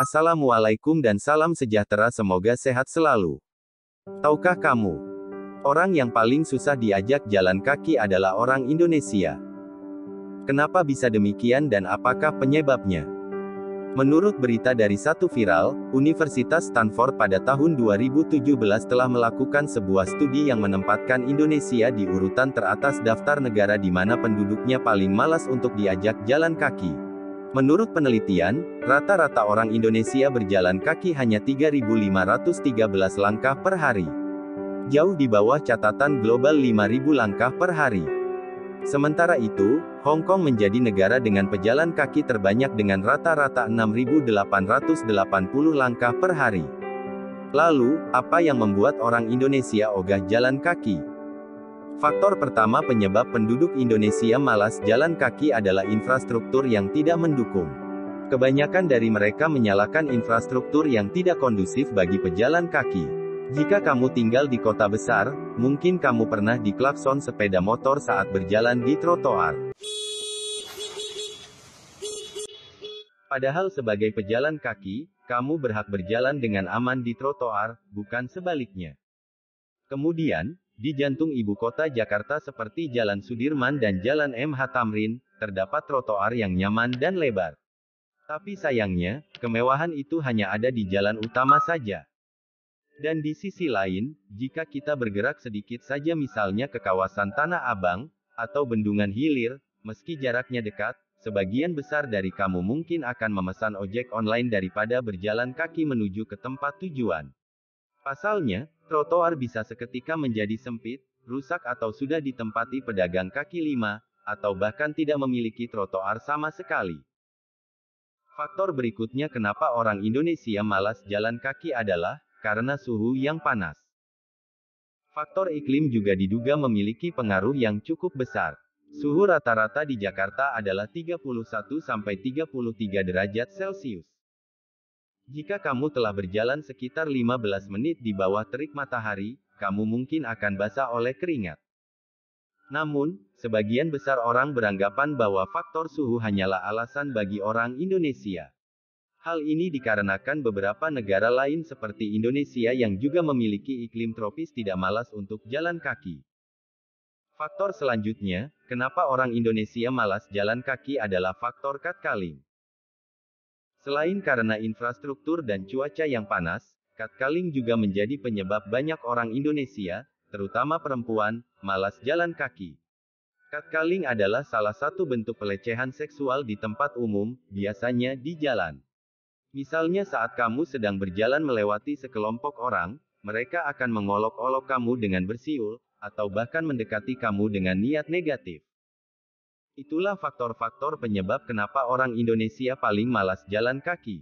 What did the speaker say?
Assalamualaikum dan salam sejahtera, semoga sehat selalu. Tahukah kamu, orang yang paling susah diajak jalan kaki adalah orang Indonesia? Kenapa bisa demikian dan apakah penyebabnya? Menurut berita dari satu viral, Universitas Stanford pada tahun 2017 telah melakukan sebuah studi yang menempatkan Indonesia di urutan teratas daftar negara di mana penduduknya paling malas untuk diajak jalan kaki. Menurut penelitian, rata-rata orang Indonesia berjalan kaki hanya 3.513 langkah per hari. Jauh di bawah catatan global 5.000 langkah per hari. Sementara itu, Hong Kong menjadi negara dengan pejalan kaki terbanyak dengan rata-rata 6.880 langkah per hari. Lalu, apa yang membuat orang Indonesia ogah jalan kaki? Faktor pertama penyebab penduduk Indonesia malas jalan kaki adalah infrastruktur yang tidak mendukung. Kebanyakan dari mereka menyalahkan infrastruktur yang tidak kondusif bagi pejalan kaki. Jika kamu tinggal di kota besar, mungkin kamu pernah diklakson sepeda motor saat berjalan di trotoar. Padahal sebagai pejalan kaki, kamu berhak berjalan dengan aman di trotoar, bukan sebaliknya. Kemudian, di jantung ibu kota Jakarta seperti Jalan Sudirman dan Jalan MH Tamrin, terdapat trotoar yang nyaman dan lebar. Tapi sayangnya, kemewahan itu hanya ada di jalan utama saja. Dan di sisi lain, jika kita bergerak sedikit saja misalnya ke kawasan Tanah Abang, atau Bendungan Hilir, meski jaraknya dekat, sebagian besar dari kamu mungkin akan memesan ojek online daripada berjalan kaki menuju ke tempat tujuan. Pasalnya, trotoar bisa seketika menjadi sempit, rusak atau sudah ditempati pedagang kaki lima, atau bahkan tidak memiliki trotoar sama sekali. Faktor berikutnya kenapa orang Indonesia malas jalan kaki adalah, karena suhu yang panas. Faktor iklim juga diduga memiliki pengaruh yang cukup besar. Suhu rata-rata di Jakarta adalah 31–33 derajat Celcius. Jika kamu telah berjalan sekitar 15 menit di bawah terik matahari, kamu mungkin akan basah oleh keringat. Namun, sebagian besar orang beranggapan bahwa faktor suhu hanyalah alasan bagi orang Indonesia. Hal ini dikarenakan beberapa negara lain seperti Indonesia yang juga memiliki iklim tropis tidak malas untuk jalan kaki. Faktor selanjutnya, kenapa orang Indonesia malas jalan kaki adalah faktor catcalling. Selain karena infrastruktur dan cuaca yang panas, catcalling juga menjadi penyebab banyak orang Indonesia, terutama perempuan, malas jalan kaki. Catcalling adalah salah satu bentuk pelecehan seksual di tempat umum, biasanya di jalan. Misalnya saat kamu sedang berjalan melewati sekelompok orang, mereka akan mengolok-olok kamu dengan bersiul, atau bahkan mendekati kamu dengan niat negatif. Itulah faktor-faktor penyebab kenapa orang Indonesia paling malas jalan kaki.